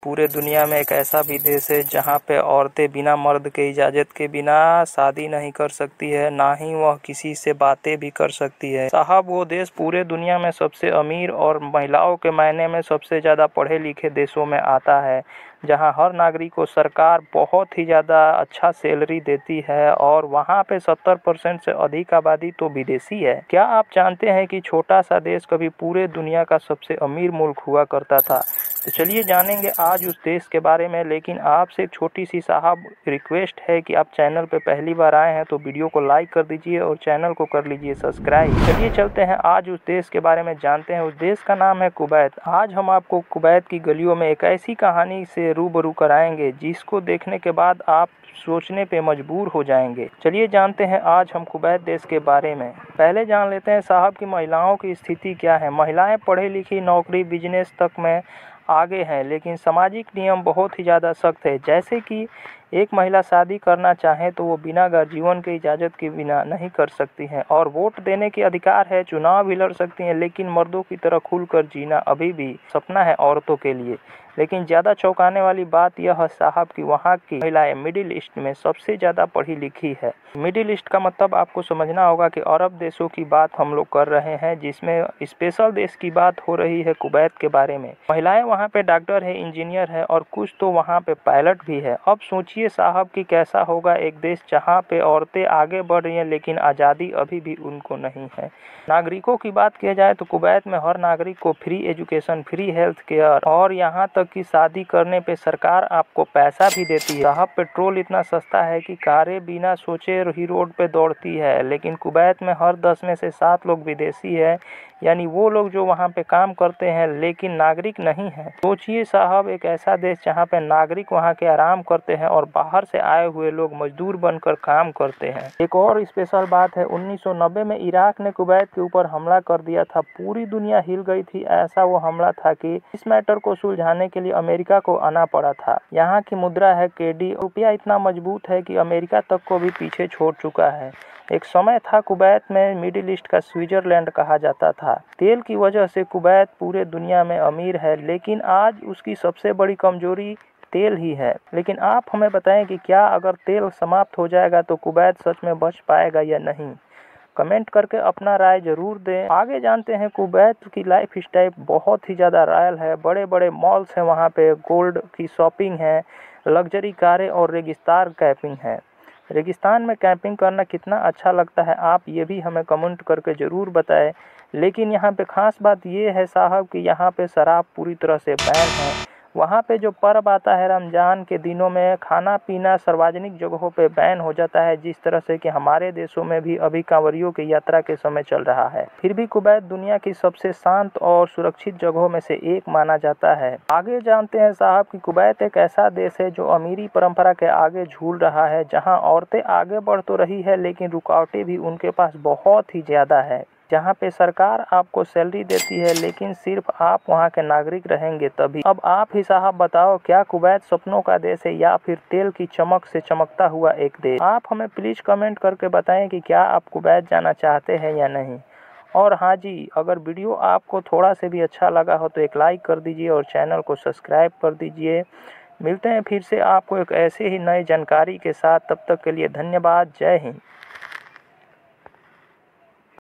पूरे दुनिया में एक ऐसा भी देश है जहाँ पे औरतें बिना मर्द के इजाज़त के बिना शादी नहीं कर सकती है, ना ही वह किसी से बातें भी कर सकती है। साहब, वो देश पूरे दुनिया में सबसे अमीर और महिलाओं के मायने में सबसे ज़्यादा पढ़े लिखे देशों में आता है, जहाँ हर नागरिक को सरकार बहुत ही ज़्यादा अच्छा सैलरी देती है और वहाँ पे 70% से अधिक आबादी तो विदेशी है। क्या आप जानते हैं कि छोटा सा देश कभी पूरे दुनिया का सबसे अमीर मुल्क हुआ करता था? तो चलिए जानेंगे आज उस देश के बारे में। लेकिन आपसे एक छोटी सी साहब रिक्वेस्ट है कि आप चैनल पे पहली बार आए हैं तो वीडियो को लाइक कर दीजिए और चैनल को कर लीजिए सब्सक्राइब। चलिए चलते हैं आज उस देश के बारे में जानते हैं। उस देश का नाम है कुवैत। आज हम आपको कुवैत की गलियों में एक ऐसी कहानी से रूबरू कराएंगे जिसको देखने के बाद आप सोचने पे मजबूर हो जाएंगे। चलिए जानते हैं आज हम कुवैत देश के बारे में। पहले जान लेते हैं साहब की महिलाओं की स्थिति क्या है। महिलाएं पढ़ी लिखी, नौकरी, बिजनेस तक में आगे हैं, लेकिन सामाजिक नियम बहुत ही ज़्यादा सख्त है। जैसे कि एक महिला शादी करना चाहे तो वो बिना गार्जियन के इजाज़त के बिना नहीं कर सकती हैं, और वोट देने के अधिकार है, चुनाव भी लड़ सकती हैं, लेकिन मर्दों की तरह खुलकर जीना अभी भी सपना है औरतों के लिए। लेकिन ज़्यादा चौंकाने वाली बात यह है साहब कि वहाँ की महिलाएं मिडिल ईस्ट में सबसे ज़्यादा पढ़ी लिखी है। मिडिल ईस्ट का मतलब आपको समझना होगा कि अरब देशों की बात हम लोग कर रहे हैं, जिसमें स्पेशल देश की बात हो रही है कुवैत के बारे में। महिलाएं वहाँ पे डॉक्टर है, इंजीनियर है और कुछ तो वहाँ पे पायलट भी है। अब सोचिए साहब कि कैसा होगा एक देश जहाँ पे औरतें आगे बढ़ रही हैं लेकिन आज़ादी अभी भी उनको नहीं है। नागरिकों की बात किया जाए तो कुवैत में हर नागरिक को free education, free health care और यहाँ तक कि शादी करने पे सरकार आपको पैसा भी देती है। साहब, पेट्रोल इतना सस्ता है कि कारें बिना सोचे ही रोड पे दौड़ती है। लेकिन कुवैत में हर 10 में से 7 लोग विदेशी है, यानी वो लोग जो वहाँ पे काम करते हैं लेकिन नागरिक नहीं है। सोचिए साहब, एक ऐसा देश जहाँ पे नागरिक वहाँ के आराम करते हैं और बाहर से आए हुए लोग मजदूर बनकर काम करते हैं। एक और स्पेशल बात है, 1990 में इराक ने कुवैत के ऊपर हमला कर दिया था। पूरी दुनिया हिल गई थी। ऐसा वो हमला था कि इस मैटर को सुलझाने के लिए अमेरिका को आना पड़ा था। यहाँ की मुद्रा है केडी। रुपया इतना मजबूत है कि अमेरिका तक को भी पीछे छोड़ चुका है। एक समय था कुवैत में मिडिल ईस्ट का स्विट्जरलैंड कहा जाता था। तेल की वजह से कुवैत पूरे दुनिया में अमीर है, लेकिन आज उसकी सबसे बड़ी कमजोरी तेल ही है। लेकिन आप हमें बताएं कि क्या अगर तेल समाप्त हो जाएगा तो कुवैत सच में बच पाएगा या नहीं? कमेंट करके अपना राय जरूर दें। आगे जानते हैं कुवैत की लाइफ स्टाइल बहुत ही ज़्यादा रॉयल है। बड़े बड़े मॉल्स हैं वहाँ पे, गोल्ड की शॉपिंग है, लग्जरी कारें और रेगिस्तान कैंपिंग है। रेगिस्तान में कैंपिंग करना कितना अच्छा लगता है आप ये भी हमें कमेंट करके ज़रूर बताएं। लेकिन यहाँ पे ख़ास बात ये है साहब कि यहाँ पे शराब पूरी तरह से बैन है। वहाँ पे जो पर्व आता है रमज़ान के दिनों में खाना पीना सार्वजनिक जगहों पे बैन हो जाता है, जिस तरह से कि हमारे देशों में भी अभी कांवरियों की यात्रा के समय चल रहा है। फिर भी कुवैत दुनिया की सबसे शांत और सुरक्षित जगहों में से एक माना जाता है। आगे जानते हैं साहब कि कुवैत एक ऐसा देश है जो अमीरी परंपरा के आगे झूल रहा है, जहाँ औरतें आगे बढ़ तो रही है लेकिन रुकावटें भी उनके पास बहुत ही ज़्यादा है। जहाँ पे सरकार आपको सैलरी देती है लेकिन सिर्फ आप वहाँ के नागरिक रहेंगे तभी। अब आप ही साहब बताओ, क्या कुवैत सपनों का देश है या फिर तेल की चमक से चमकता हुआ एक देश? आप हमें प्लीज़ कमेंट करके बताएं कि क्या आप कुवैत जाना चाहते हैं या नहीं। और हाँ जी, अगर वीडियो आपको थोड़ा से भी अच्छा लगा हो तो एक लाइक कर दीजिए और चैनल को सब्सक्राइब कर दीजिए। मिलते हैं फिर से आपको एक ऐसे ही नई जानकारी के साथ। तब तक के लिए धन्यवाद। जय हिंद।